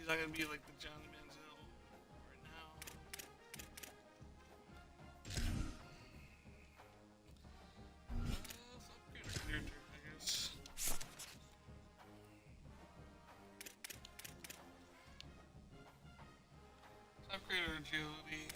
not gonna be like the Johnny Manziel right now. Let's upgrade our character, I guess. Let's upgrade our agility.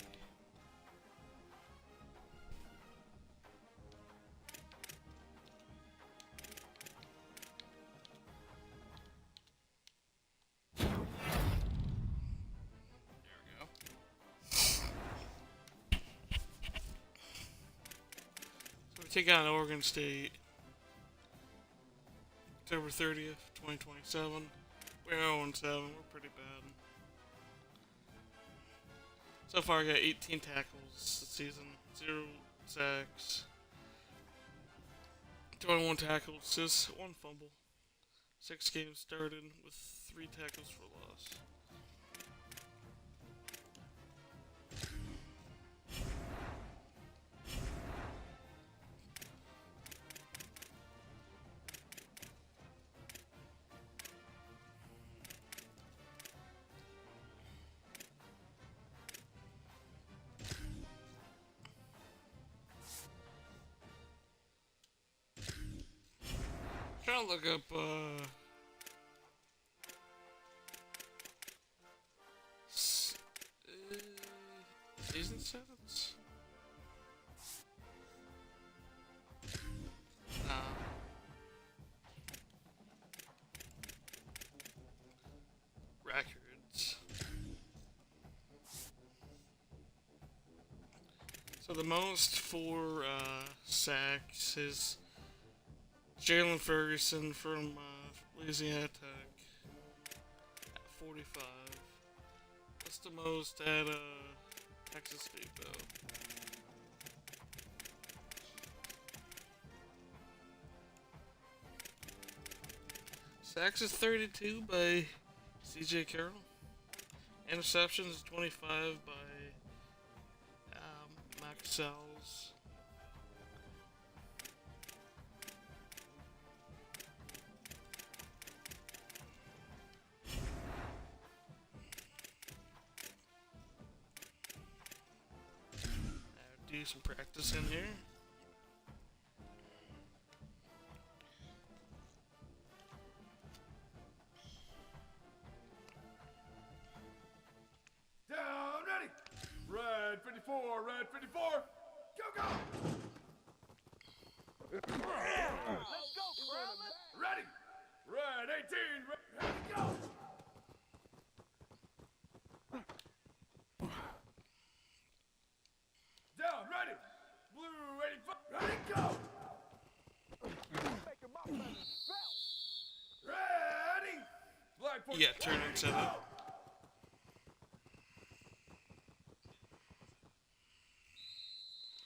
Take on Oregon State, October 30th, 2027. We're 0-7, we're pretty bad. So far I got 18 tackles this season, 0 sacks, 21 tackles, just 1 fumble. 6 games started with 3 tackles for loss. Trying to look up season stats. Records. So the most for sacks is Jalen Ferguson from Louisiana Tech at 45. What's the most at Texas State though? Sacks is 32 by CJ Carroll. Interceptions is 25 by Max Sells. Do some practice in here. Down, ready. Red 54, red 54. Go, go. Let's go, Crowley. Ready. Red 18, ready, go. Down, ready. Blue 85, ready, go. Ready. Black 40. Yeah, turn into the.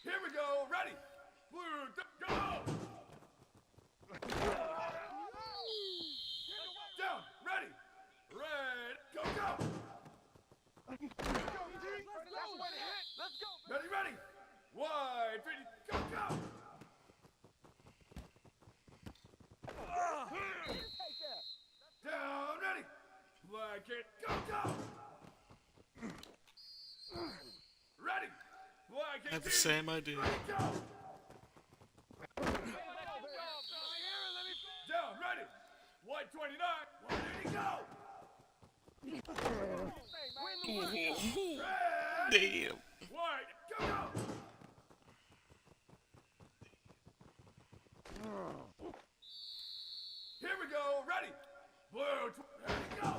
Here we go, ready. Blue, go. Down, ready. Red, go, go. Let's go. Ready, ready. Wide, 50, go, go. Down, ready. Black kid, go, go. Ready. Black kid, Had the same idea. ready, go. Down, ready. White 29, 180, go. Damn. White, go, go. Here we go, ready. Blue, ready, go.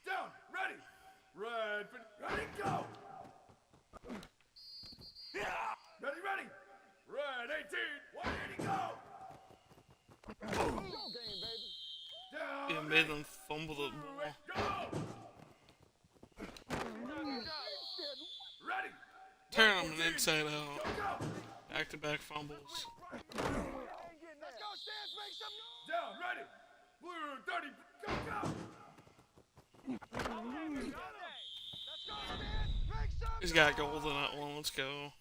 Down, ready. Red, ready, go. Ready, ready. Red 18, 180, go. Down, It made them fumble the ball. go. Ready. Turn them inside out. Go, go. Back-to-back fumbles. Let's go, Stance, make some noise. Down, ready. Blue 30, go, go. Let's go, Stance, make some He's got gold in that one. Let's go.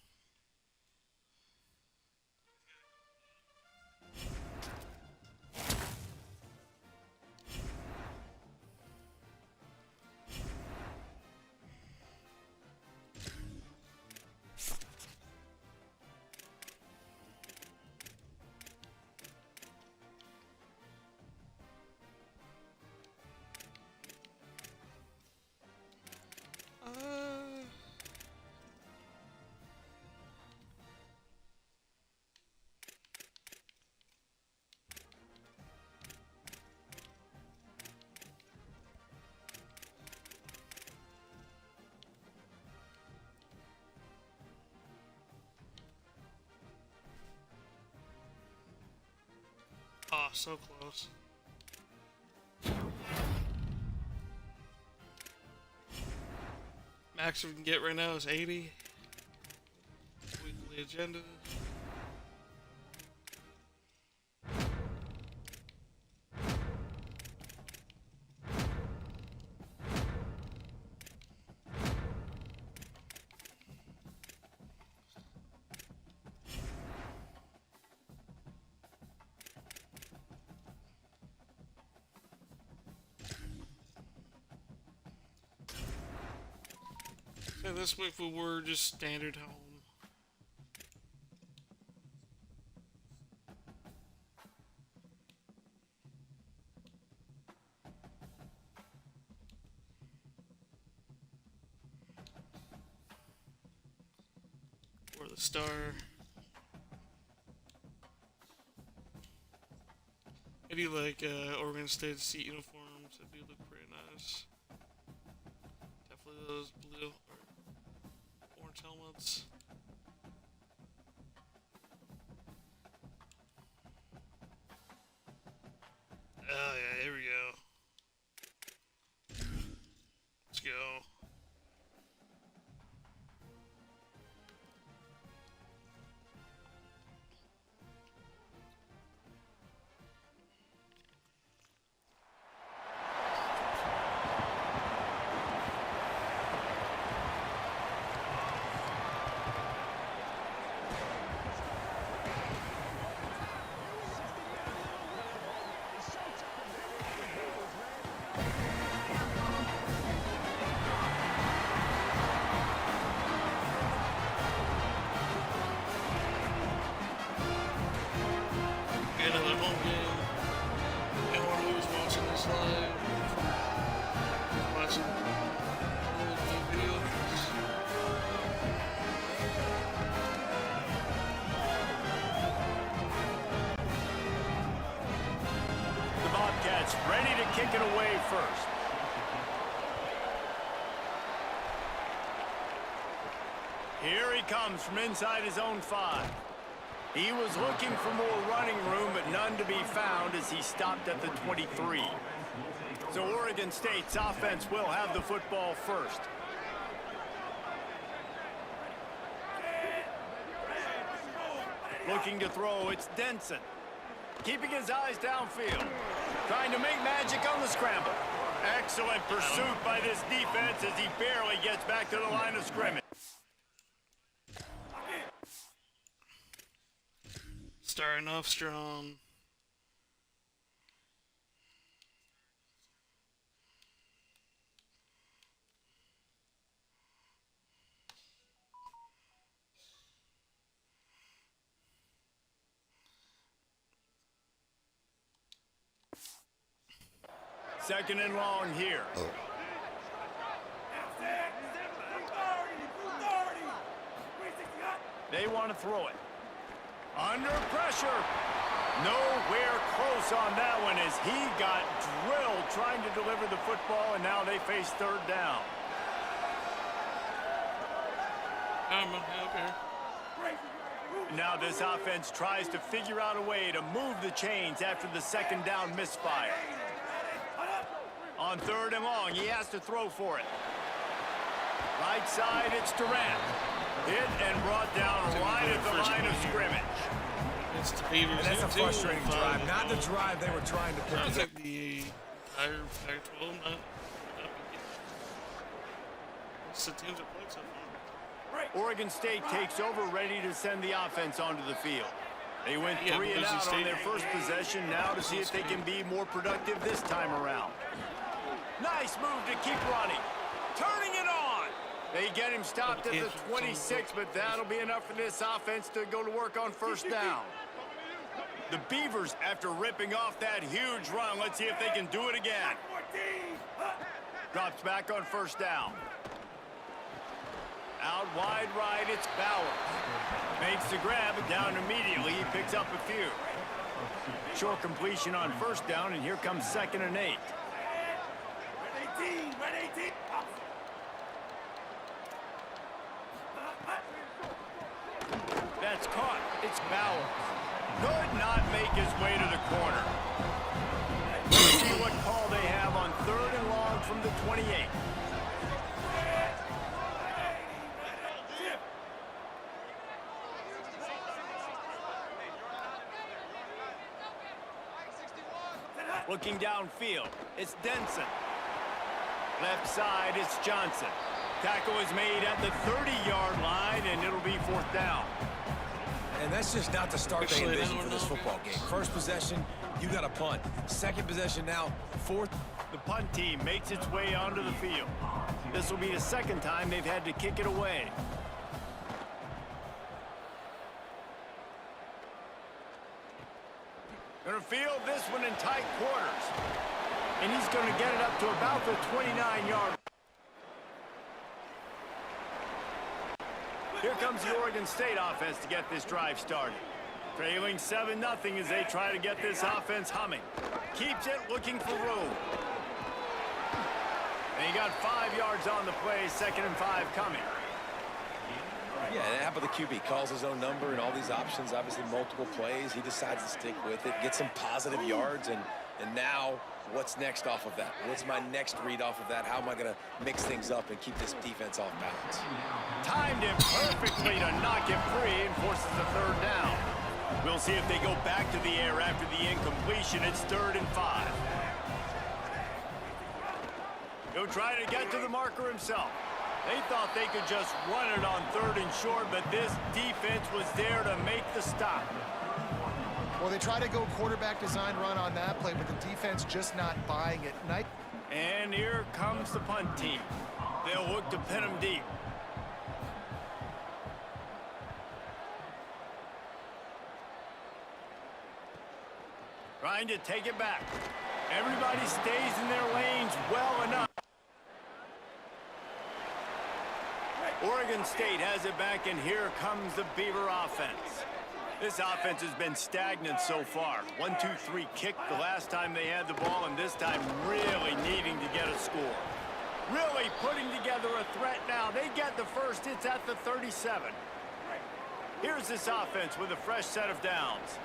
so close. Max we can get right now is 80. Weekly agenda. So this week we were just standard home. Or the star. I do like Oregon State seat uniforms. They do look pretty nice. Definitely those blue or orange helmets. Oh yeah, here we go. Let's go. Another home game. Anyone who's watching this live, watching old videos. The Bobcats ready to kick it away first. Here he comes from inside his own 5. He was looking for more running room, but none to be found as he stopped at the 23. So Oregon State's offense will have the football first. Looking to throw, it's Denson. Keeping his eyes downfield. Trying to make magic on the scramble. Excellent pursuit by this defense as he barely gets back to the line of scrimmage. Starting off strong. Second and long here. They want to throw it. Under pressure. Nowhere close on that one as he got drilled trying to deliver the football, and now they face third down. I'm up here. Now this offense tries to figure out a way to move the chains after the second down misfire. On third and long, he has to throw for it. Right side, it's Durant. Hit and brought down right at the line of scrimmage. It's the Beavers. And that's a frustrating drive. Not the drive they were trying to put Sounds together. like the entire Pac-12, not it's the teams that played so far. Oregon State takes over, ready to send the offense onto the field. They went 3 and out on their first possession, now to see if they can be more productive this time around. Nice move to keep running. Turning it on. They get him stopped at the 26, but that'll be enough for this offense to go to work on first down. The Beavers, after ripping off that huge run, let's see if they can do it again. Drops back on first down. Out wide right, it's Bauer. Makes the grab, down immediately. He picks up a few. Short completion on first down, and here comes 2nd and 8. That's caught. It's Bauer. Could not make his way to the corner. Let's see what call they have on 3rd and long from the 28. Looking downfield, it's Denson. Left side, it's Johnson. Tackle is made at the 30-yard line, and it'll be 4th down. And that's just not the start they envisioned for this football game. First possession, you got a punt. Second possession now, 4th. The punt team makes its way onto the field. This will be the 2nd time they've had to kick it away. Going to field this one in tight quarters. And he's going to get it up to about the 29-yard. Here comes the Oregon State offense to get this drive started. Trailing 7-0 as they try to get this offense humming. Keeps it, looking for room. And he got 5 yards on the play, 2nd and 5 coming. Yeah, and how about the QB? Calls his own number and all these options, obviously multiple plays. He decides to stick with it, get some positive yards, and now what's next off of that? What's my next read off of that? How am I going to mix things up and keep this defense off balance? Timed it perfectly to knock it free and forces the 3rd down. We'll see if they go back to the air after the incompletion. It's 3rd and 5. He'll try to get to the marker himself. They thought they could just run it on 3rd and short, but this defense was there to make the stop. Well, they try to go quarterback design run on that play, but the defense just not buying it. And here comes the punt team. They'll look to pin him deep. Trying to take it back. Everybody stays in their lanes well enough. Oregon State has it back, and here comes the Beaver offense. This offense has been stagnant so far. 1-2-3 kick the last time they had the ball, and this time really needing to get a score. Really putting together a threat now. They get the first. It's at the 37. Here's this offense with a fresh set of downs.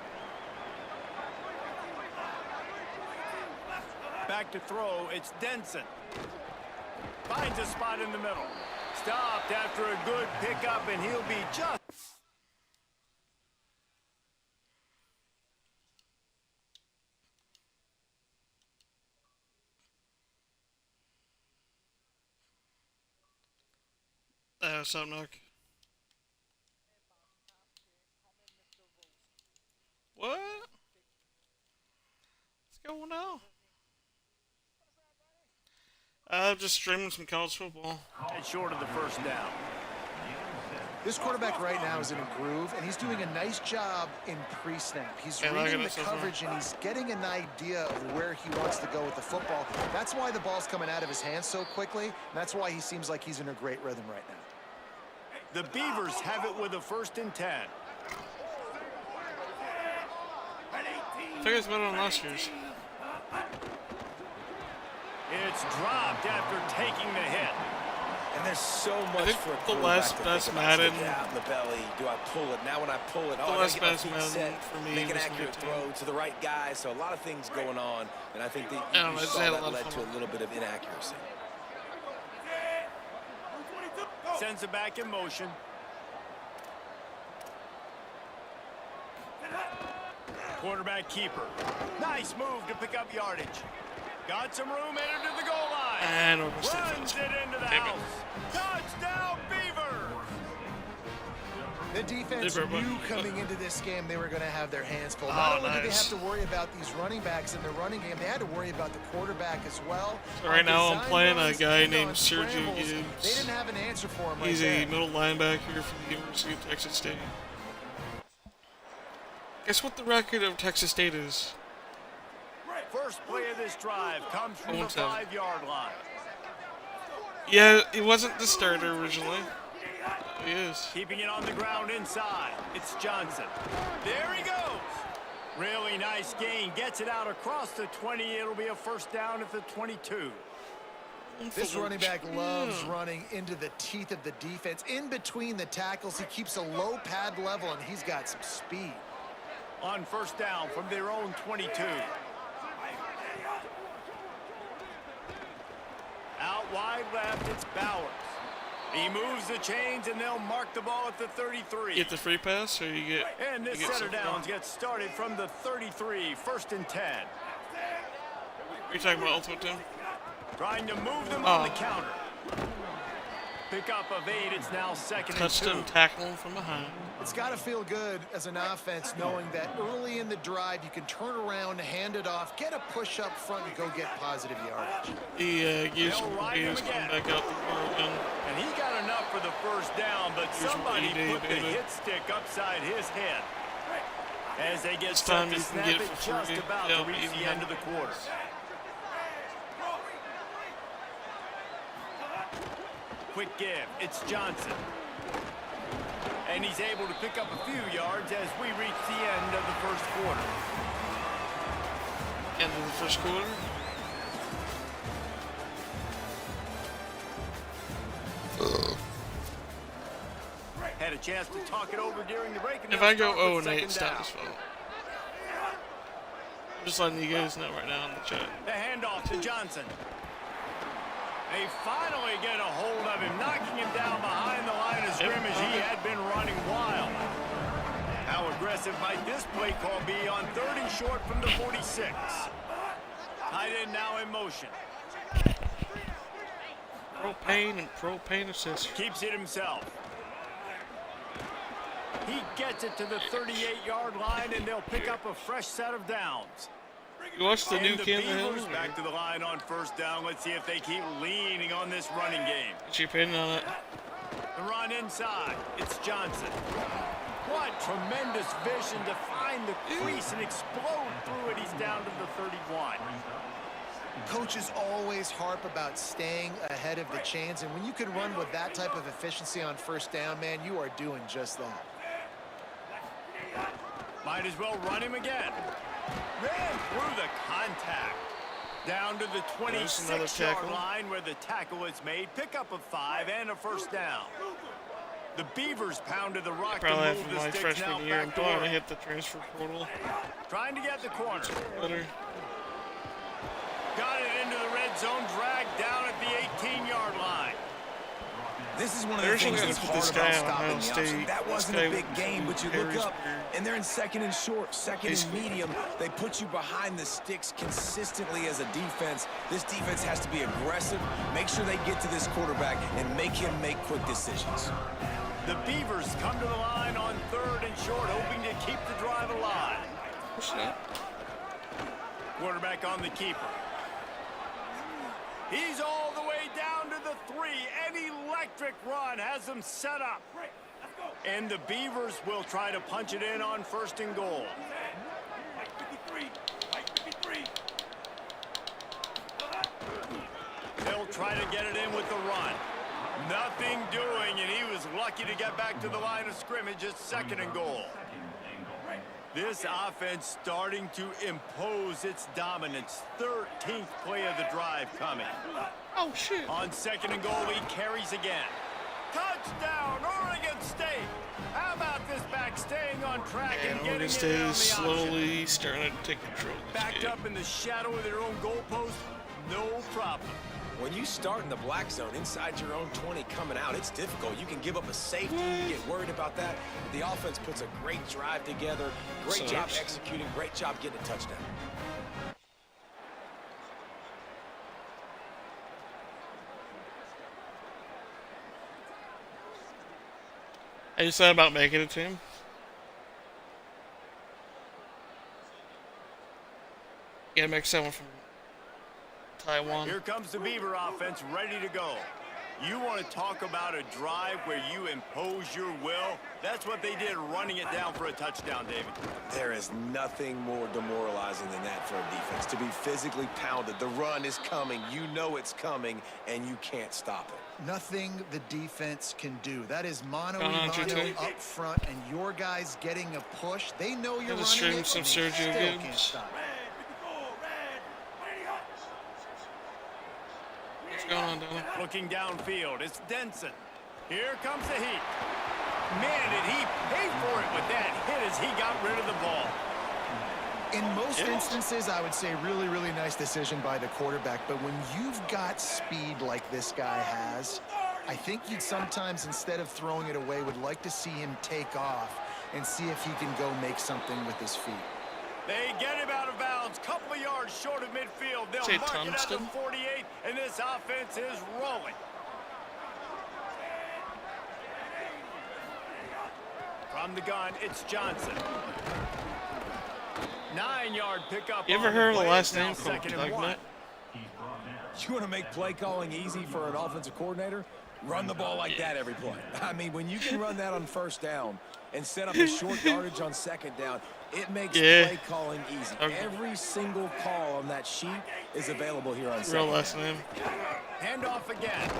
Back to throw, it's Denson. Finds a spot in the middle. Stopped after a good pickup, and he'll be just... What's up, Knock? What? What's going on? I'm just streaming some college football. And short of the first down. This quarterback right now is in a groove, and he's doing a nice job in pre-snap. He's reading the coverage, and he's getting an idea of where he wants to go with the football. That's why the ball's coming out of his hands so quickly, and that's why he seems like he's in a great rhythm right now. The Beavers have it with a 1st and 10. I think it's better than last year's. It's dropped after taking the hit. And there's so much for a the last best Madden. Out in the belly. Do I pull it? Now when I pull it, The last best Madden for me make an was accurate 19. throw to the right guy. So a lot of things going on, and I think that you saw that led to a little bit of inaccuracy. Sends it back in motion. Quarterback keeper. Nice move to pick up yardage. Got some room, entered to the goal line. And Oregon State runs it into the house. Touchdown, Beaver! The defense knew coming into this game they were going to have their hands full. Not only did they have to worry about these running backs in the running game, they had to worry about the quarterback as well. So right now I'm playing a guy named Sergio Gibbs. They didn't have an answer for him. He's a middle linebacker from the University of Texas State. Guess what the record of Texas State is? First play of this drive comes from the 5-yard line. Yeah, it wasn't the starter originally. He is. Keeping it on the ground inside. It's Johnson. There he goes. Really nice gain. Gets it out across the 20. It'll be a 1st down at the 22. This running back loves running into the teeth of the defense. In between the tackles, he keeps a low pad level, and he's got some speed. on first down from their own 22. Out wide left, it's Bowers. He moves the chains, and they'll mark the ball at the 33. You get the free pass, or you get... And this setter downs gets started from the 33, 1st and 10. Are you talking about Ultimate Team? Trying to move them on the counter. Pick up of 8, it's now 2nd and 2. Touched him, tackle him from behind. It's got to feel good as an offense knowing that early in the drive you can turn around, hand it off, get a push up front, and go get positive yardage. He gives him coming back out the corner again. And he got enough for the first down, but somebody put the hit stick upside his head. As they get set to snap it just about to reach the end of the quarter. Quick give, it's Johnson. And he's able to pick up a few yards as we reach the end of the first quarter. End of the first quarter? Had a chance to talk it over during the break. If I go 0-8, it's Tyler's fault. I'm just letting you guys know right now in the chat. The handoff to Johnson. They finally get a hold of him, knocking him down behind the line of scrimmage. He had been running wild. How aggressive might this play call be on 3rd and short from the 46? Tight end now in motion. Propane and propane accessory. Keeps it himself. He gets it to the 38-yard line, and they'll pick up a fresh set of downs. You watch the new Ken Beavers back to the line on first down. Let's see if they keep leaning on this running game. What's your opinion on it? The run inside. It's Johnson. What tremendous vision to find the crease and explode through it. He's down to the 31. Coaches always harp about staying ahead of the chains, and when you can run with that type of efficiency on first down, man, you are doing just that. Might as well run him again. Ran through the contact. Down to the 26-yard line where the tackle is made. Pick up a 5 and a first down. The Beavers pounded the rock to probably move from the my sticks now freshman year back to until I work. hit the transfer portal. Trying to get the corner. Better. Got it into the red zone, dragged down at the 18-yard line. This is one of the things that's hard about stopping the option. That wasn't a big game, but you look up, and they're in 2nd and short, 2nd and medium. They put you behind the sticks consistently as a defense. This defense has to be aggressive, make sure they get to this quarterback, and make him make quick decisions. The Beavers come to the line on 3rd and short, hoping to keep the drive alive. Quarterback on the keeper. He's all the way down to the 3. An electric run has them set up. And the Beavers will try to punch it in on 1st and goal. They'll try to get it in with the run. Nothing doing, and he was lucky to get back to the line of scrimmage at 2nd and goal. This offense starting to impose its dominance. 13th play of the drive coming. Oh, shit. On 2nd and goal, he carries again. Touchdown, Oregon State. How about this back staying on track and getting Oregon it State in on the is slowly option? starting to take control of this Backed game. up in the shadow of their own goalpost, no problem. When you start in the black zone inside your own 20 coming out, it's difficult. You can give up a safety, you get worried about that. The offense puts a great drive together, great job executing, great job getting a touchdown. Are you sad about making it, team? You gotta make someone from Taiwan. Here comes the Beaver offense ready to go. You want to talk about a drive where you impose your will? That's what they did, running it down for a touchdown, David. There is nothing more demoralizing than that for a defense. To be physically pounded, the run is coming, you know it's coming, and you can't stop it. Nothing the defense can do. That is mano-a-mano up front, and your guys getting a push. They know you're running it, some and they Sergio still Gibbs. can't stop it. What's going on, Donna? Looking downfield, it's Denson. Here comes the heat. Man, did he pay for it with that hit as he got rid of the ball. In most instances, I would say really, really nice decision by the quarterback. But when you've got speed like this guy has, I think you'd sometimes, instead of throwing it away, would like to see him take off and see if he can go make something with his feet. They get him out of bounds, couple of yards short of midfield. They'll mark it at the 48, and this offense is rolling. From the gun, it's Johnson. 9-yard pickup. You ever heard of the last name called Douglas? You want to make play calling easy for an offensive coordinator? Run the ball like that every play. I mean, when you can run that on first down and set up a short yardage on second down, it makes play calling easy. Every single call on that sheet is available here on second. Real last name. Handoff again.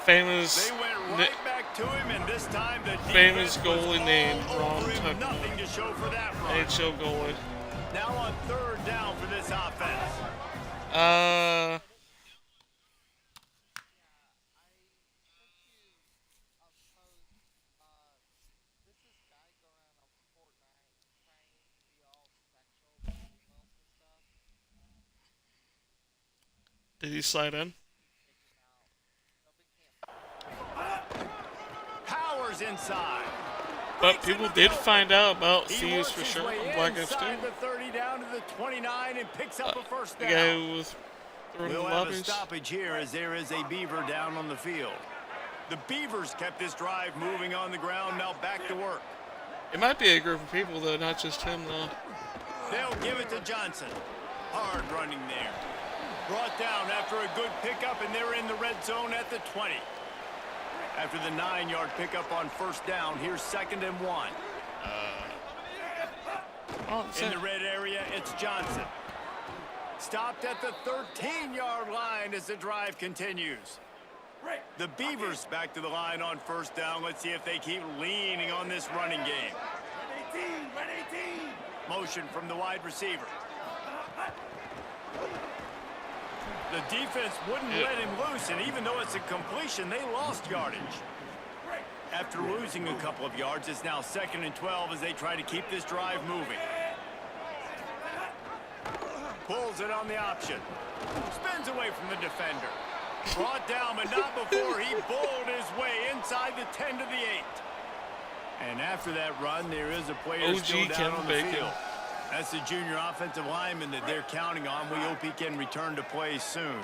Famous. They went right back to him, and this time the famous goalie named Ron Tucker. Nothing to show for that run. NHL goalie. Now on third down for this offense. Did he slide in? Powers inside. But people did find out about Thieves for sure on Black Ops 2. The 30 down to the 29 and picks up a first down. The guy who was throwing the We'll have a lobbies. stoppage here as there is a Beaver down on the field. The Beavers kept this drive moving on the ground, now back to work. It might be a group of people though, not just him though. They'll give it to Johnson. Hard running there. Brought down after a good pickup, and they're in the red zone at the 20. After the 9-yard pickup on first down, here's 2nd and 1. In the red area, it's Johnson. Stopped at the 13-yard line as the drive continues. The Beavers back to the line on first down. Let's see if they keep leaning on this running game. Motion from the wide receiver. The defense wouldn't let him loose, and even though it's a completion, they lost yardage. After losing a couple of yards, it's now 2nd and 12 as they try to keep this drive moving. Pulls it on the option. Spins away from the defender. Brought down, but not before he bowled his way inside the 10 to the 8. And after that run, there is a player still down on the field. That's the junior offensive lineman that they're counting on. We hope he can return to play soon.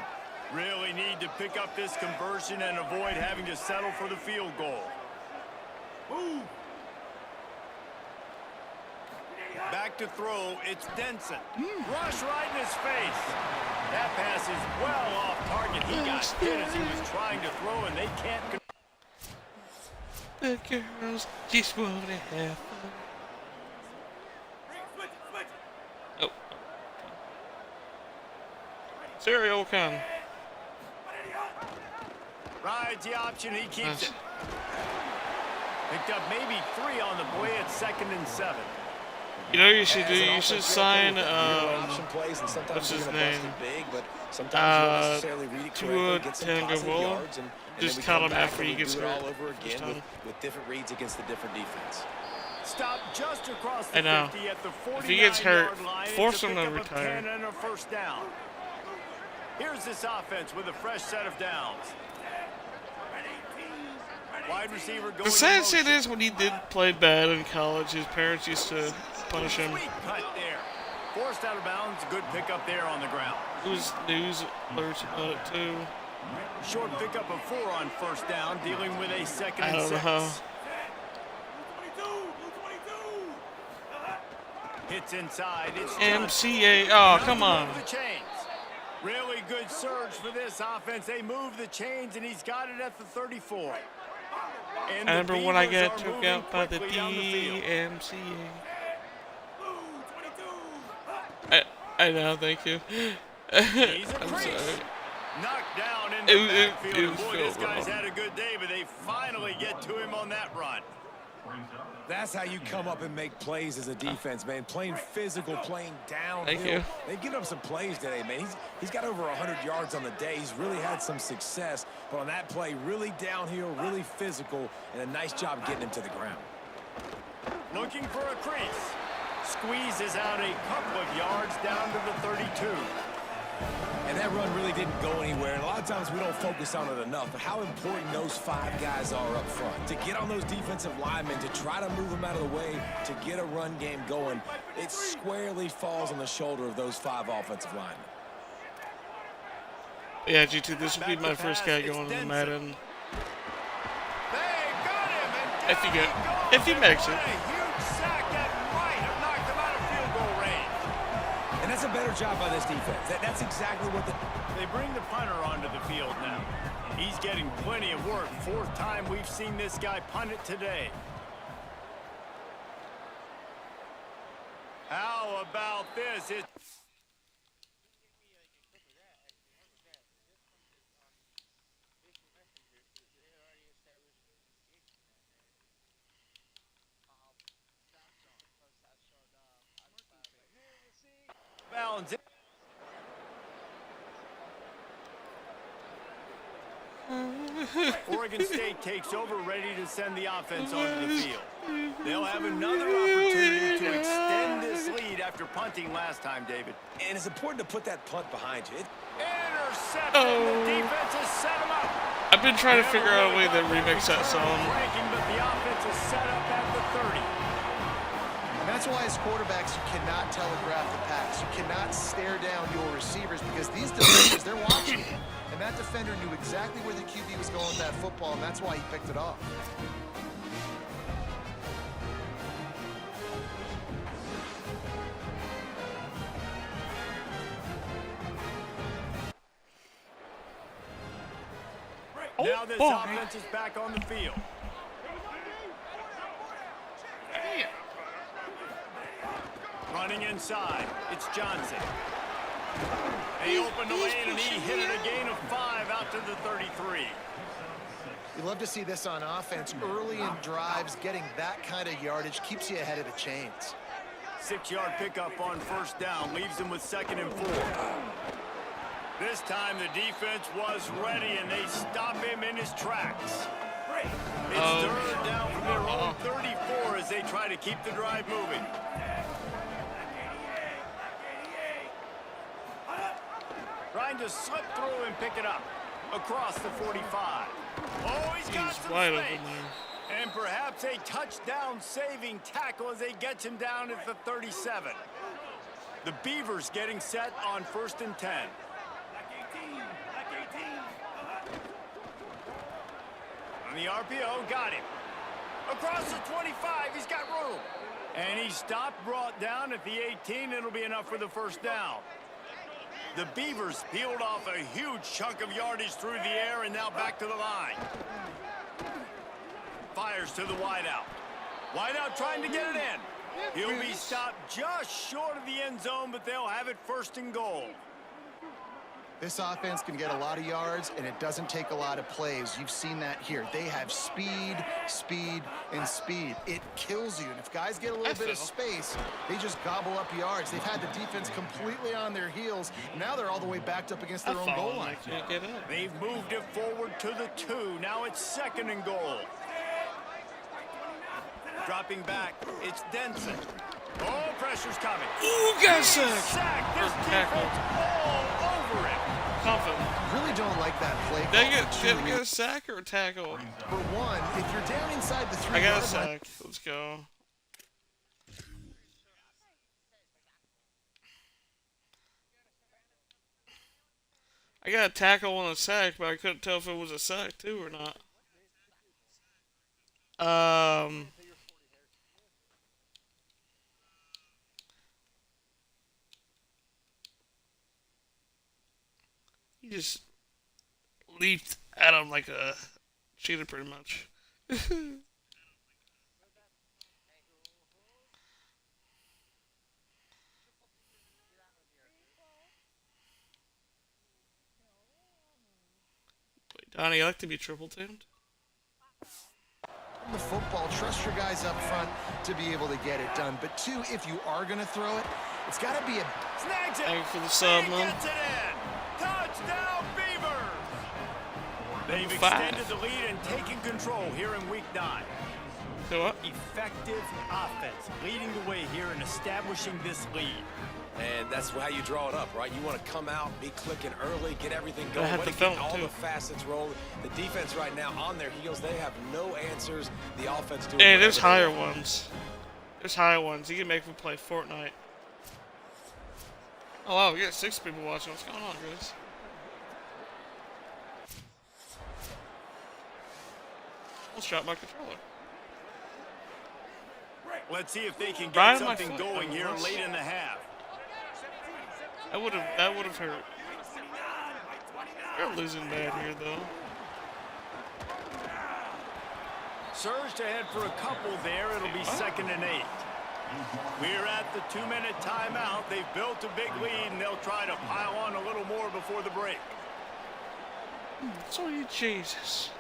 Really need to pick up this conversion and avoid having to settle for the field goal. Ooh. Back to throw, it's Denson. Rush right in his face. That pass is well off target. He got hit as he was trying to throw, and they can't. The girls just want to have fun. Oh. Serial Khan. Rides the option, he keeps it. Picked up maybe 3 on the play at 2nd and 7. You know what you should do? You should sign, what's his name? Tua Tagovailoa. Just tell him after he gets hurt. all over again with different reads against the different defense. Stop just across the 50 at the 49-yard line. If he gets hurt, force him to retire. And a first down. Here's this offense with a fresh set of downs. Wide receiver going. The sad thing is, when he did play bad in college, his parents used to punish him. Sweet cut there. Forced out of bounds. Good pickup there on the ground. There's news alerts about it too. Short pickup of 4 on first down, dealing with a 2nd I and don't 6. know. Hits inside. It's MCA. Oh, come on. The chains. Really good surge for this offense. They move the chains, and he's got it at the 34. And I remember when I got took took out by the DMCA. I know, thank you. I'm sorry. Knocked down in the backfield. Boy, this guy's had a good day, but they finally get to him on that run. That's how you come up and make plays as a defense, man. Playing physical, playing downhill. Thank you. They've given up some plays today, man. He's got over 100 yards on the day. He's really had some success. But on that play, really downhill, really physical, and a nice job getting him to the ground. Looking for a crease. squeezes out a couple of yards down to the 32. And that run really didn't go anywhere. And a lot of times we don't focus on it enough, but how important those 5 guys are up front. To get on those defensive linemen, to try to move them out of the way, to get a run game going, it squarely falls on the shoulder of those 5 offensive linemen. Yeah, G2, this will be my first guy going to Madden. If he makes it. And that's a better job by this defense. That's exactly what They bring the punter onto the field now. He's getting plenty of work. 4th time we've seen this guy punt it today. How about this? Balance it. Oregon State takes over, ready to send the offense onto the field. They'll have another opportunity to extend this lead after punting last time, David. And it's important to put that punt behind you. Intercepted. The defense has set him up. I've been trying to figure out a way to remix that song. But the offense is set up at the 30. And that's why as quarterbacks you cannot telegraph the pass. You cannot stare down your receivers because these defenders, they're watching you. And that defender knew exactly where the QB was going with that football, and that's why he picked it off. Now this offense is back on the field. Running inside, it's Johnson. He opened the lane and he hit it a gain of 5 out to the 33. You love to see this on offense. Early in drives, getting that kind of yardage keeps you ahead of the chains. 6-yard pickup on 1st down, leaves him with 2nd and 4. This time the defense was ready and they stop him in his tracks. It's 3rd down from their own 34 as they try to keep the drive moving. Trying to slip through and pick it up across the 45. Oh, he's got some space. And perhaps a touchdown-saving tackle as they get him down at the 37. The Beavers getting set on 1st and 10. On the RPO, got him. Across the 25, he's got room. And he stopped, brought down at the 18. It'll be enough for the 1st down. The Beavers peeled off a huge chunk of yardage through the air and now back to the line. Fires to the wideout. Wideout trying to get it in. He'll be stopped just short of the end zone, but they'll have it 1st and goal. This offense can get a lot of yards, and it doesn't take a lot of plays. You've seen that here. They have speed, speed, and speed. It kills you. And if guys get a little bit of space, they just gobble up yards. They've had the defense completely on their heels. Now they're all the way backed up against their own goal line. They've moved it forward to the 2. Now it's 2nd and goal. Dropping back, it's Denson. Oh, pressure's coming. Ooh, got sacked. This defense all over it. Confident. Really don't like that play. Did I get a sack or a tackle? For one, if you're down inside the 3 I got a sack. Let's go. I got a tackle and a sack, but I couldn't tell if it was a sack too or not. He just leaped at him like a cheetah, pretty much. Wait, Donnie, I like to be triple teamed. The football, trust your guys up front to be able to get it done. But 2, if you are going to throw it, it's got to be a... Snags it. Thank you for the sub, man. Touchdown, Beavers! They've extended the lead and taken control here in week 9. Do what? Effective offense, leading the way here and establishing this lead. And that's how you draw it up, right? You want to come out, be clicking early, get everything going, have to get film all too. the facets rolling. The defense right now on their heels, they have no answers. The offense doing Hey, there's whatever they higher want. ones. There's higher ones. You can make me play Fortnite. Oh wow, we got 6 people watching. What's going on, guys? Almost dropped my controller. Let's see if they can get Right on my something foot, going here almost. late in the half. That would have hurt. They're losing bad here though. Surged ahead for a couple there. It'll be 2nd and 8. We're at the 2-minute timeout. They've built a big lead, and they'll try to pile on a little more before the break. Sweet Jesus.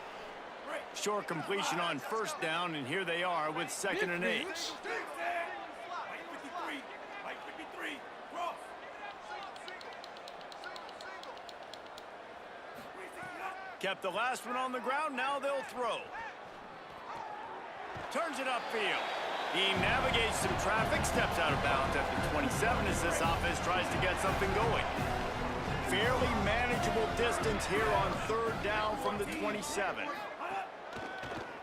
Short completion on 1st down, and here they are with 2nd and 8. Kept the last one on the ground. Now they'll throw. Turns it upfield. He navigates some traffic, steps out of bounds at the 27 as this offense tries to get something going. Fairly manageable distance here on 3rd down from the 27.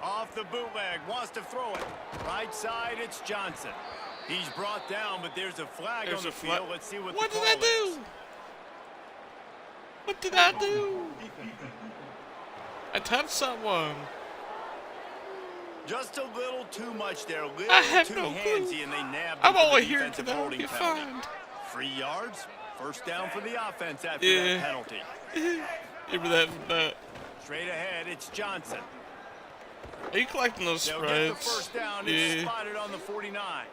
Off the bootleg, wants to throw it. Right side, it's Johnson. He's brought down, but there's a flag on the field. Let's see what the call did I do? is. What did I do? I touched someone. Just a little too much there, a little I have too no handsy, clue. and they nabbed I'm him for only the here defensive to know holding you're penalty. fine. 3 yards, 1st down for the offense after Yeah. that penalty. Give me that from that. Straight ahead, it's Johnson. Are you collecting those They'll get the spreads? 1st down. It's spotted on the 49.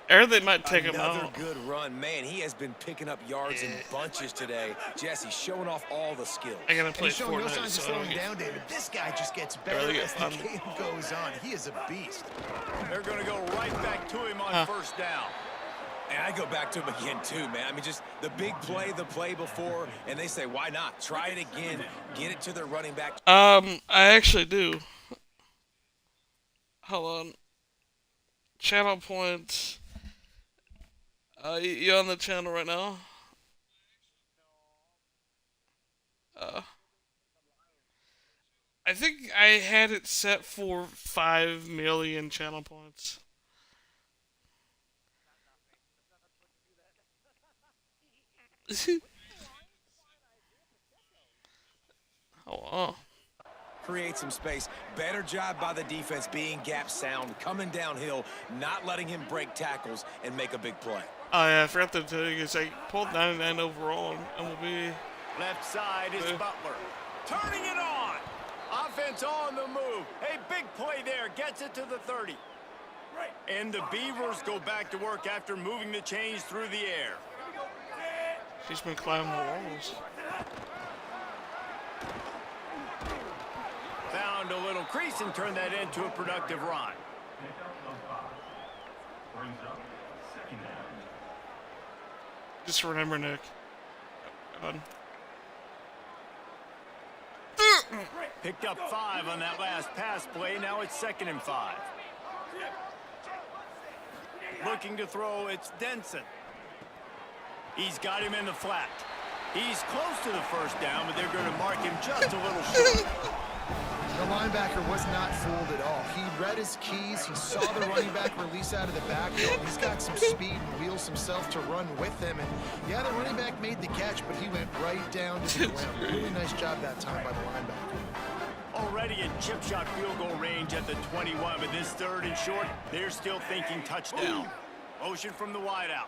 Or they might take him Another out. good run. Man, he has been picking up yards in bunches today. Jesse showing off all the skills. I gotta And play he's showing no Fortnite, signs of so I don't slowing get- down, David. This guy just gets better really as the get game goes on. He is a beast. They're going to go right back to him on 1st down. And I go back to him again, too, man. I mean, just the big play, the play before, and they say, why not? Try it again. Get it to their running back. I actually do. Hold on. Channel points. You on the channel right now? I think I had it set for 5 million channel points. Oh, wow. Create some space. Better job by the defense being gap sound, coming downhill, not letting him break tackles and make a big play. Oh yeah, I forgot to tell you guys, I pulled 99 overall and will be... Left side is Butler. Turning it on. Offense on the move. A big play there. Gets it to the 30. And the Beavers go back to work after moving the chains through the air. She's been climbing the walls. Found a little crease and turned that into a productive run. Just remember, Nick. God. Picked up 5 on that last pass play. Now it's 2nd and 5. Looking to throw, it's Denson. He's got him in the flat. He's close to the 1st down, but they're going to mark him just a little short. The linebacker was not fooled at all. He read his keys. He saw the running back release out of the backfield. He's got some speed and wheels himself to run with him. And yeah, the running back made the catch, but he went right down to the ground. Really nice job that time by the linebacker. Already in chip shot field goal range at the 21, but this 3rd and short, they're still thinking touchdown. Motion from the wideout.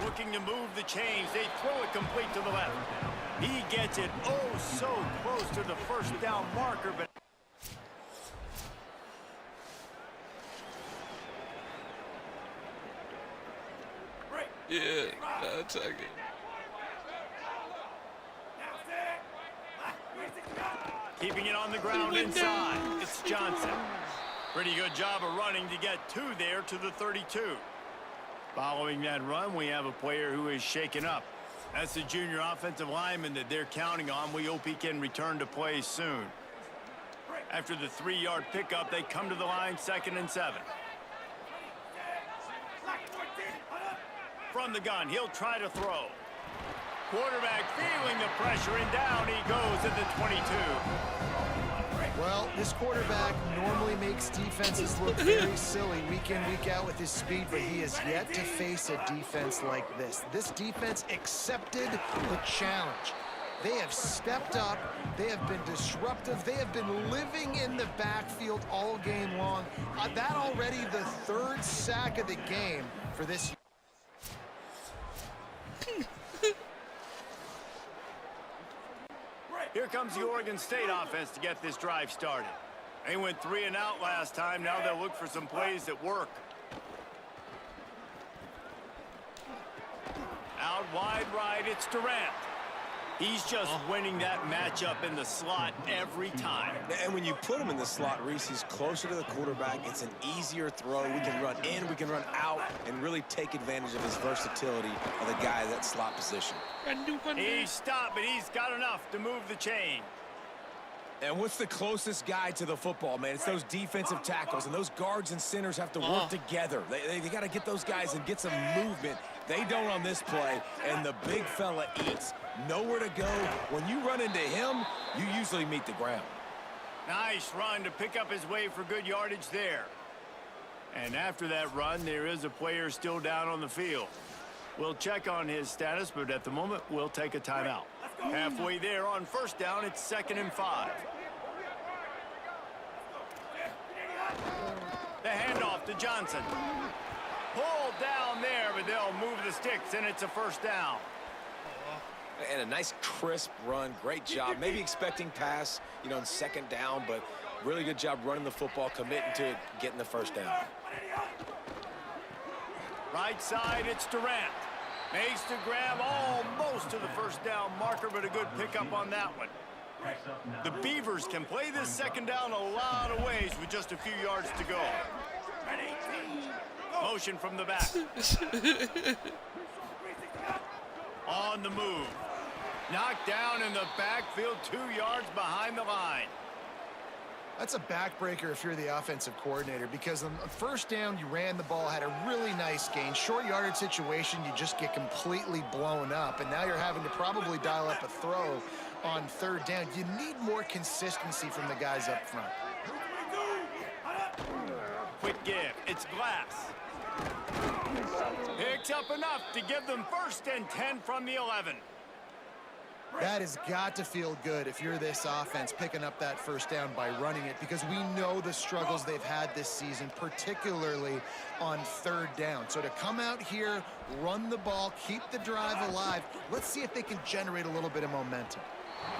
Looking to move the chains. They throw it complete to the left. He gets it oh so close to the 1st down marker, but Yeah, that's a good. keeping it on the ground inside. It's Johnson. Pretty good job of running to get 2 there to the 32. Following that run, we have a player who is shaken up. That's the junior offensive lineman that they're counting on. We hope he can return to play soon. After the 3-yard pickup, they come to the line, 2nd and 7. From the gun, he'll try to throw. Quarterback feeling the pressure, and down he goes at the 22. Well, this quarterback normally makes defenses look very silly week in, week out with his speed, but he has yet to face a defense like this. This defense accepted the challenge. They have stepped up. They have been disruptive. They have been living in the backfield all game long. That already the 3rd sack of the game for this. Here comes the Oregon State offense to get this drive started. They went 3 and out last time. Now they'll look for some plays that work. Out wide right, it's Durant. He's just winning that matchup in the slot every time. And when you put him in the slot, Reese, he's closer to the quarterback. It's an easier throw. We can run in, we can run out, and really take advantage of his versatility of the guy in that slot position. He's stopped, but he's got enough to move the chain. And what's the closest guy to the football, man? It's those defensive tackles, and those guards and centers have to work together. They got to get those guys and get some movement. They don't on this play, and the big fella eats. Nowhere to go. When you run into him, you usually meet the ground. Nice run to pick up his way for good yardage there. And after that run, there is a player still down on the field. We'll check on his status, but at the moment, we'll take a timeout. Halfway there on 1st down, it's 2nd and 5. The handoff to Johnson. Pulled down there, but they'll move the sticks, and it's a 1st down. And a nice crisp run. Great job. Maybe expecting pass, you know, on 2nd down, but really good job running the football, committing to it, getting the 1st down. Right side, it's Durant. Makes the grab almost to the 1st down marker, but a good pickup on that one. The Beavers can play this 2nd down a lot of ways with just a few yards to go. Motion from the back. On the move. Knocked down in the backfield, 2 yards behind the line. That's a backbreaker if you're the offensive coordinator, because on the 1st down, you ran the ball, had a really nice gain. Short yardage situation, you just get completely blown up, and now you're having to probably dial up a throw on 3rd down. You need more consistency from the guys up front. Quick give. It's Glass. Picks up enough to give them 1st and 10 from the 11. That has got to feel good if you're this offense, picking up that 1st down by running it, because we know the struggles they've had this season, particularly on 3rd down. So to come out here, run the ball, keep the drive alive, let's see if they can generate a little bit of momentum.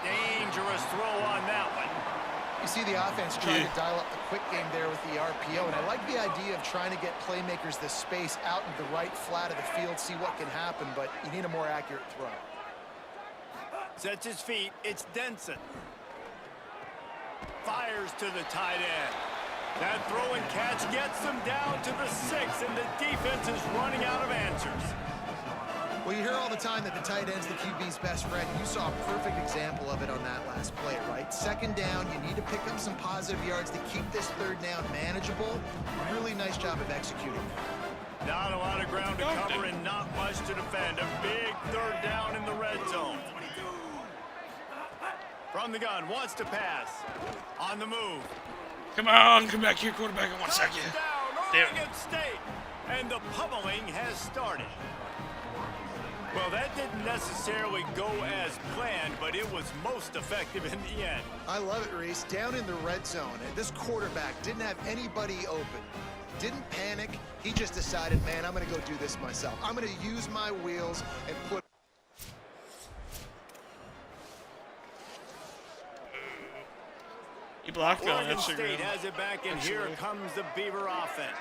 Dangerous throw on that one. You see the offense trying to dial up the quick game there with the RPO, and I like the idea of trying to get playmakers the space out in the right flat of the field, see what can happen, but you need a more accurate throw. Sets his feet. It's Denson. Fires to the tight end. That throw and catch gets them down to the 6, and the defense is running out of answers. Well, you hear all the time that the tight end's the QB's best friend. You saw a perfect example of it on that last play, right? 2nd down, you need to pick up some positive yards to keep this 3rd down manageable. Really nice job of executing. Not a lot of ground to cover and not much to defend. A big 3rd down in the red zone. From the gun, wants to pass. On the move. Come on, come back here, quarterback. I want to sack you. Touchdown, Oregon State. And the pummeling has started. Well, that didn't necessarily go as planned, but it was most effective in the end. I love it, Reese. Down in the red zone, and this quarterback didn't have anybody open. Didn't panic. He just decided, man, I'm going to go do this myself. I'm going to use my wheels and put... He blocked me on Oregon Instagram. State has it back, and here comes the Beaver offense.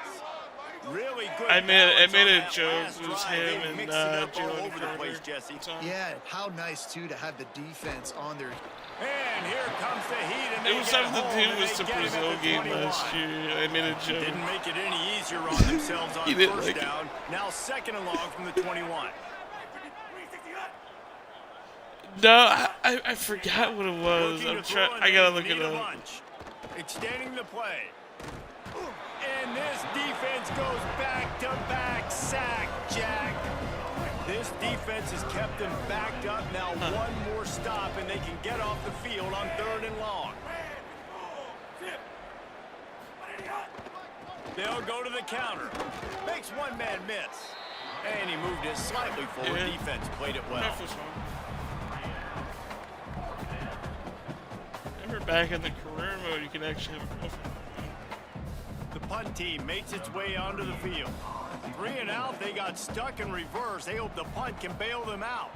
Really good. I made a balance on joke. that It was last drive. him They and mixed it up Joe all and over the place, Jesse. Yeah, how nice, too, to have the defense on their... And here comes the heat, and It they was get something to home, do and with they the get him Brazil at the game 21. last year. I made a joke. Didn't make it any easier on themselves on He didn't 1st like it. down. Now 2nd and long from the 21. No, I forgot what it was. I gotta look it up. Extending the play. And this defense goes back-to-back sack, Jack. This defense has kept them backed up. Now one more stop, and they can get off the field on 3rd and long. They'll go to the counter. Makes one man miss. And he moved it slightly forward. Yeah. Defense played it well. Remember back in the career mode, you can actually have a girlfriend. The punt team makes its way onto the field. 3 and out, they got stuck in reverse. They hope the punt can bail them out.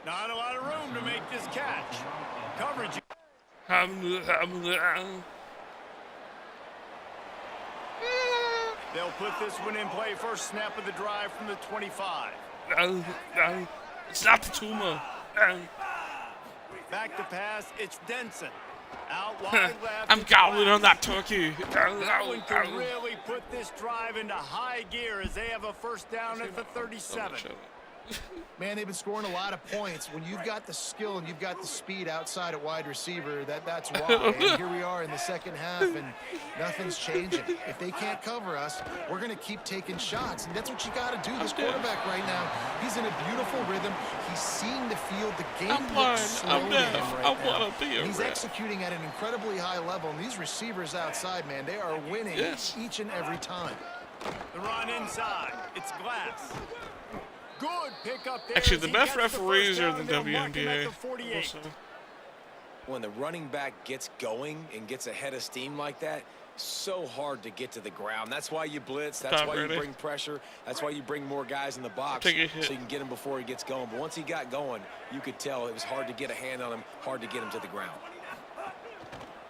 Not a lot of room to make this catch. Coverage. They'll put this one in play. First snap of the drive from the 25. It's not the tumor. Back to pass, it's Denson. Out wide left. I'm gobbling on that turkey. That one can really put this drive into high gear as they have a first down at the 37. Man, they've been scoring a lot of points. When you've got the skill and you've got the speed outside at wide receiver, that's why. And here we are in the second half, and nothing's changing. If they can't cover us, we're going to keep taking shots, and that's what you got to do. This quarterback right now, he's in a beautiful rhythm. He's seeing the field. The game looks slow to him right now. He's executing at an incredibly high level, and these receivers outside, man, they are winning each and every time. The run inside. It's Glass. Good pick up there. Actually, the best referees are the WNBA. Also. When the running back gets going and gets ahead of steam like that, so hard to get to the ground. That's why you blitz. That's why you bring pressure. That's why you bring more guys in the box so you can get him before he gets going. But once he got going, you could tell it was hard to get a hand on him, hard to get him to the ground.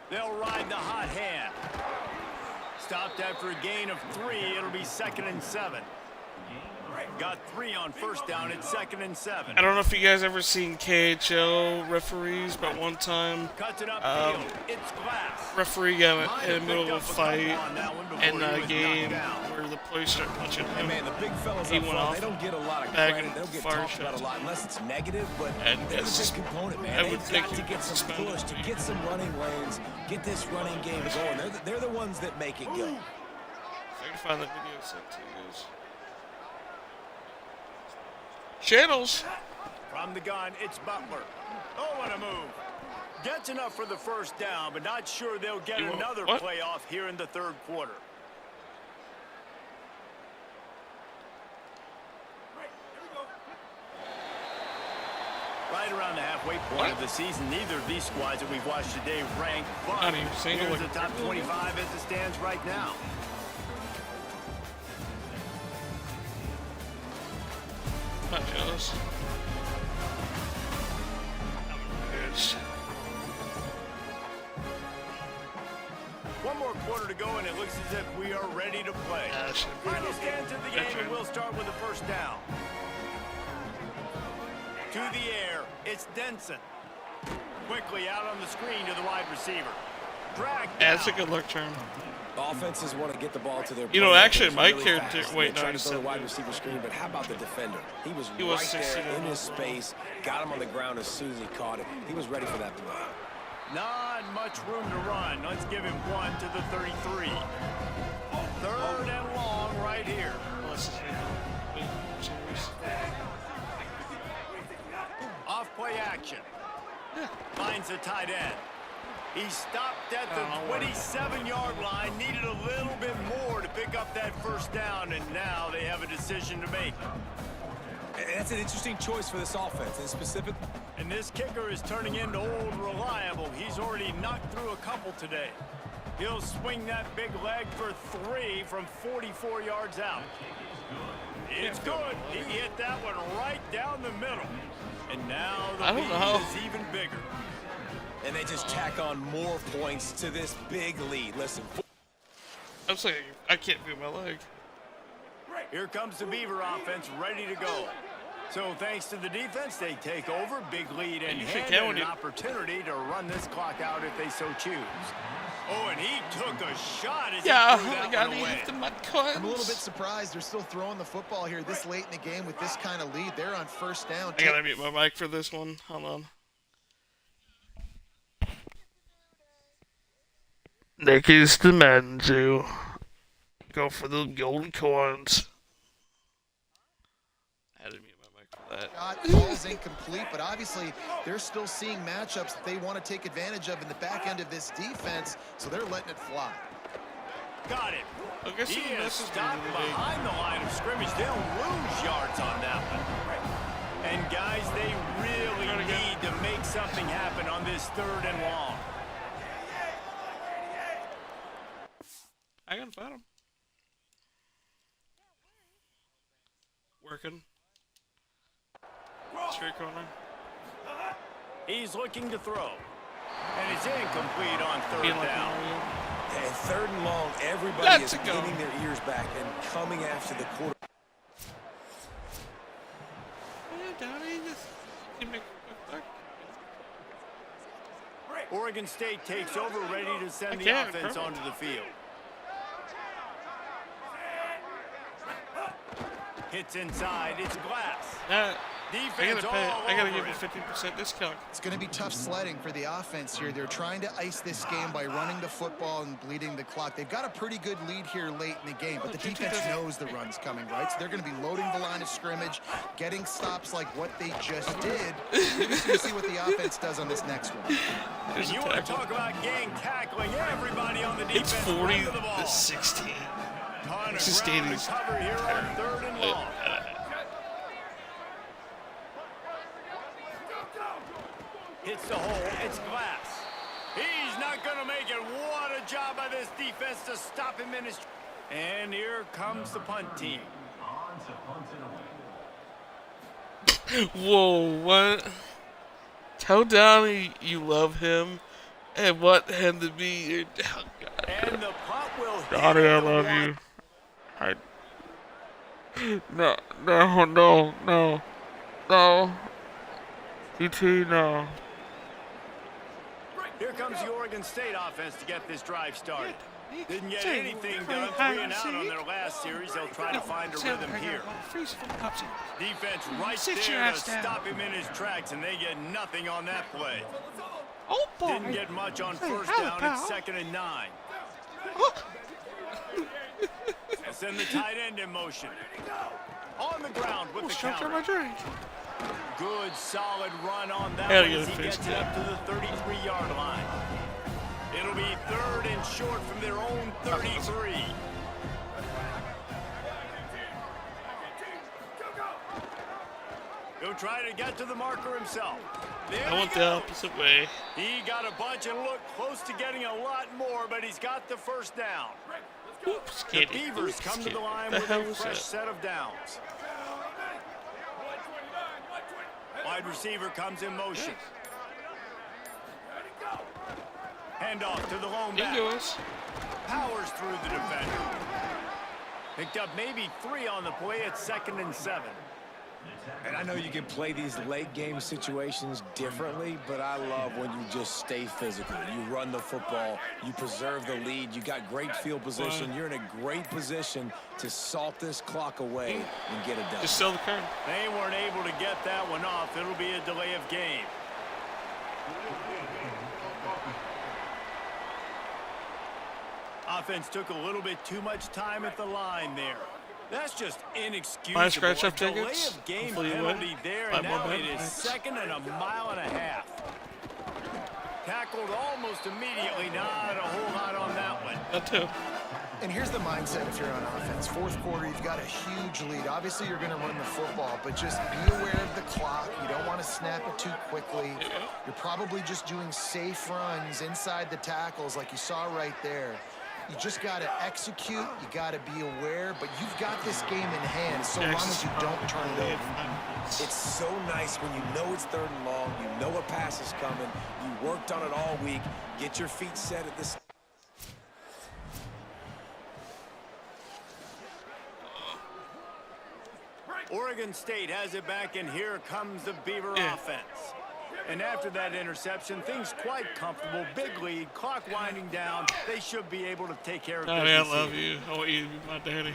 They'll ride the hot hand. Stopped after a gain of 3. It'll be 2nd and 7. Got 3 on first down. It's 2nd and 7. I don't know if you guys ever seen KHL referees, but one time It's Glass. referee got in the middle of a fight in a game where the players started punching him. Man, the big fellas He up went front, off they don't get a lot of back credit. and They don't get fire talked about shots. a lot unless it's negative, but And they're it's a big component, I man. would They've think got to you'd get some suspend push, to him. get some running lanes, get this running game going. They're the ones that make it go. If I can find that video sent to you guys. Channels. From the gun, it's Butler. Oh, what a move. Gets enough for the first down, but not sure they'll get another playoff here in the 3rd quarter. Right around the halfway point of the season, neither of these squads that we've watched today rank, but Not even single. here's the top 25 as it stands right now. Not jealous. One more quarter to go, and it looks as if we are ready to play. Final stands of the game, and we'll start with the first down. To the air, it's Denson. Quickly out on the screen to the wide receiver. Drag down. That's a good luck term. Offenses want to get the ball to their You know, actually, my really character. fast. Wait, They no, try I to just throw said the wide receiver screen, but how about the defender? He was right 60 there in his space, got him on the ground as soon as he caught it. He was ready for that play. Not much room to run. Let's give him 1 to the 33. 3rd and long right here. Off play action. Finds the tight end. He stopped at the 27-yard line, needed a little bit more to pick up that first down, and now they have a decision to make. And that's an interesting choice for this offense, in specific. And this kicker is turning into old reliable. He's already knocked through a couple today. He'll swing that big leg for 3 from 44 yards out. It's good. He hit that one right down the middle. And now the lead is even bigger. And they just tack on more points to this big lead. Listen. I'm saying I can't feel my leg. Here comes the Beaver offense ready to go. So thanks to the defense, they take over. Big lead in hand and an opportunity to run this clock out if they so choose. Oh, and he took a shot as he threw that one away. I'm a little bit surprised they're still throwing the football here this late in the game with this kind of lead. They're on first down. I gotta mute my mic for this one. Hold on. Nick is the man to go for the golden coins. I had to mute my mic for that. Shot falls incomplete, but obviously they're still seeing matchups that they want to take advantage of in the back end of this defense, so they're letting it fly. Got it. Okay, so He is this is stopped really big. behind the line of scrimmage. They'll lose yards on that one. And guys, they really need to make something happen on this 3rd and long. I can find him. Working. Straight corner. He's looking to throw. And it's incomplete on 3rd Like down. Mario. And 3rd and long, everybody Let's is go. getting their ears back and coming after the quarter. Yeah, Donnie, just give me a quick look. Oregon State takes over, ready to send the Again, offense perfect. onto the field. Hits inside, it's Glass. Defense I gotta give over you it. 50% discount. It's going to be tough sledding for the offense here. They're trying to ice this game by running the football and bleeding the clock. They've got a pretty good lead here late in the game, but the defense knows the run's coming, right? So they're going to be loading the line of scrimmage, getting stops like what they just did. We're just going to see what the offense does on this next one. There's a You want to tackle. talk about gang tackling everybody on the defense. It's run to the ball. 40-16. Ton of This ground is to cover here on 3rd and long. Hits the hole, it's Glass. He's not going to make it. What a job by this defense to stop him in his... And here comes the punt team. Whoa, what? Tell Donnie you love him and want him to be your... Oh, God. And the punt will hit. Donnie, I love you. No. ET, no. Here comes the Oregon State offense to get this drive started. Didn't get anything done, 3 and out on their last series. They'll try to find a rhythm here. Defense right there to stop him in his tracks, and they get nothing on that play. Oh, boy. Didn't get much on 1st down. It's 2nd and 9. They'll send the tight end in motion. On the ground with the counter. my drink. Good, solid run on that Hell one yeah, as he face gets it up to the 33-yard line. It'll be 3rd and short from their own 33. He'll try to get to the marker himself. There I went the opposite way. He got a bunch and looked close to getting a lot more, but he's got the 1st down. Oops, The kitty. Beavers Oops, come to kitty. the line The with hell a was fresh that? set of downs. Wide receiver comes in motion. Handoff to the lone He back. goes. Powers through the defender. Picked up maybe 3 on the play at 2nd and 7. And I know you can play these late game situations differently, but I love when you just stay physical. You run the football, you preserve the lead, you got great field position. You're in a great position to salt this clock away and get it done. Just sell the car. They weren't able to get that one off. It'll be a delay of game. Offense took a little bit too much time at the line there. That's just inexcusable. My scratch A up delay tickets. of game Hopefully you penalty win. there, Buy and more now it bets. is 2nd and a mile and a half. Tackled almost immediately. Not a whole lot on that one. That too. And here's the mindset if you're on offense. 4th quarter, you've got a huge lead. Obviously, you're going to run the football, but just be aware of the clock. You don't want to snap it too quickly. You're probably just doing safe runs inside the tackles like you saw right there. You just got to execute. You got to be aware, but you've got this game in hand so long as you don't turn it over. It's so nice when you know it's 3rd and long, you know a pass is coming, you worked on it all week, get your feet set at this. Oregon State has it back, and here comes the Beaver offense. And after that interception, things quite comfortable. Big lead, clock winding down. They should be able to take care of Donnie, I business love here. you. I want you to be my daddy.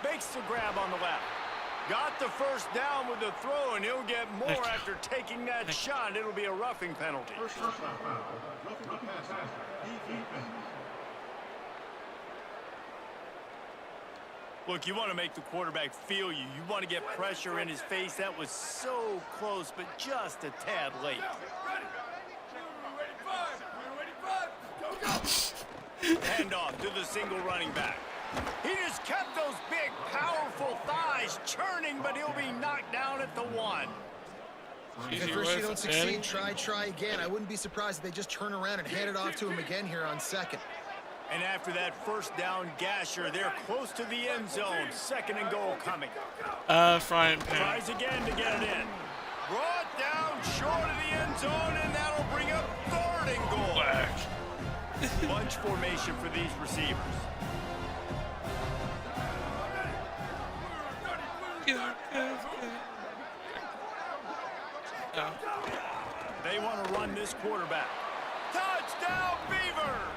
Makes the grab on the left. Got the 1st down with the throw, and he'll get more Thank you. after taking that shot. It'll be a roughing penalty. Look, you want to make the quarterback feel you. You want to get pressure in his face. That was so close, but just a tad late. Handoff to the single running back. He just kept those big, powerful thighs churning, but he'll be knocked down at the 1. If at first you don't succeed, try again. I wouldn't be surprised if they just turn around and hand it off to him again here on 2nd. And after that first down gasher, they're close to the end zone. 2nd and goal coming. Frying pan. Tries again to get it in. Brought down short of the end zone, and that'll bring up 3rd and goal. Whack. Bunch formation for these receivers. They want to run this quarterback. Touchdown, Beavers!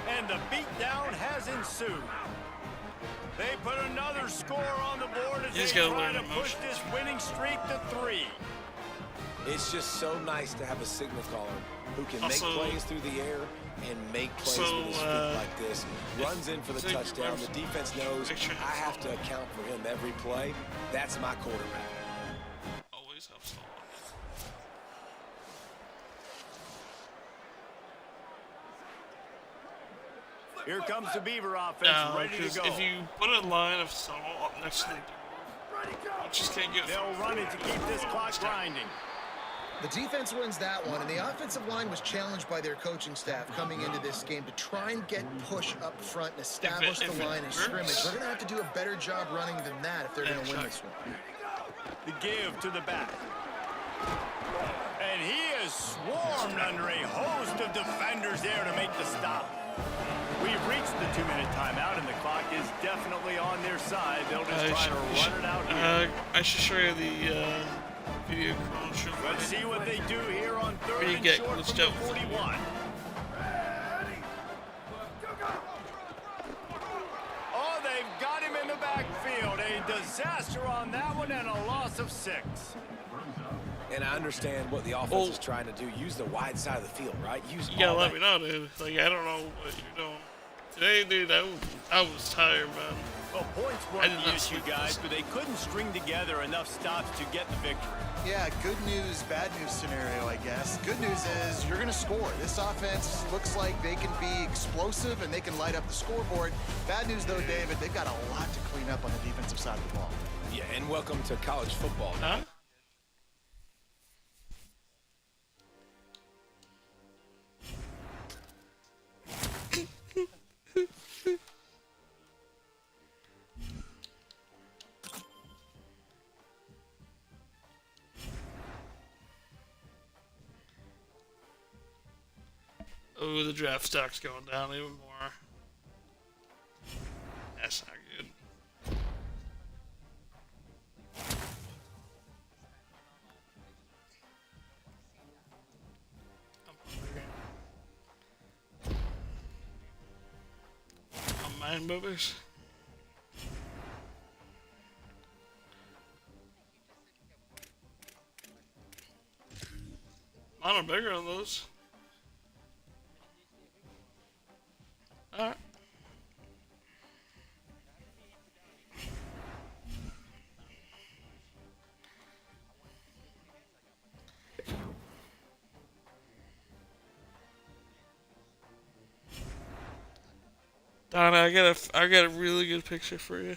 And the beatdown has ensued. They put another score on the board as they try to push this winning streak to 3. It's just so nice to have a signal caller who can make plays through the air and make plays with his feet like this. Runs in for the touchdown. The defense knows I have to account for him every play. That's my quarterback. Always helps. Here comes the Beaver offense, ready to go. If you put a line of salt up next to the door, you just can't get. They'll run it to keep this clock grinding. The defense wins that one, and the offensive line was challenged by their coaching staff coming into this game to try and get push up front and establish the line and scrimmage. They're going to have to do a better job running than that if they're going to win this one. The give to the back. And he is swarmed under a host of defenders there to make the stop. We've reached the 2-minute timeout, and the clock is definitely on their side. They'll just try to run it out here. I should show you the video chrono. Let's see what they do here on 3rd and short from the 41. Oh, they've got him in the backfield. A disaster on that one and a loss of 6. And I understand what the offense is trying to do. Use the wide side of the field, right? You gotta let me know, dude. Like, I don't know what you're doing. Today, dude, I was tired, man. Well, points weren't the issue, guys, but they couldn't string together enough stops to get the victory. Yeah, good news, bad news scenario, I guess. Good news is you're going to score. This offense looks like they can be explosive and they can light up the scoreboard. Bad news, though, David, they've got a lot to clean up on the defensive side of the ball. Yeah, and welcome to college football. Huh? Oh, the draft stock's going down even more. That's not good. I'm mind movers. Mine are bigger than those. Alright. Donna, I got a really good picture for you.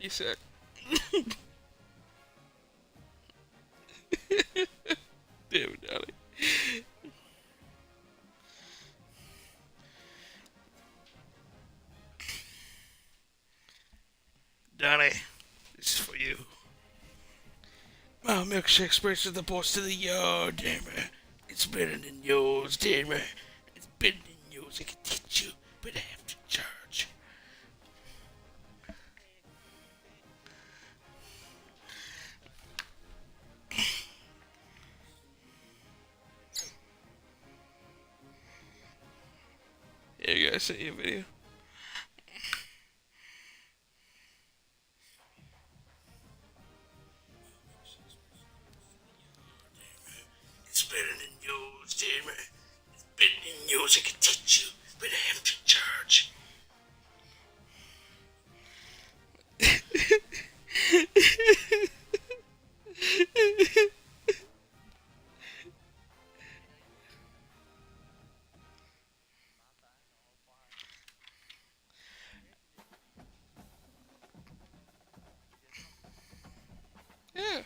You sick. Damn it, Donnie. Donnie, this is for you. My milkshake brings the boss to the yard, damn it. It's better than yours, damn it. It's better than yours. I can teach you, but I have to charge. Yeah, you guys sent you a video. It's better than yours, damn it. It's better than yours. I can teach you, but I have to charge. Yeah.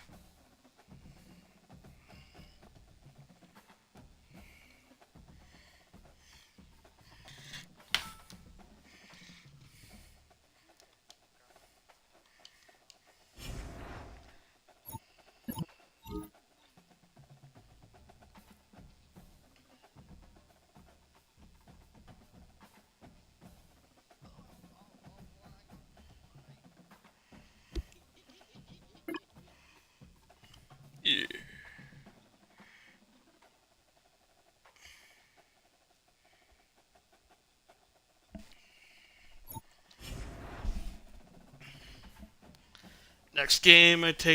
Yeah. Next game, I take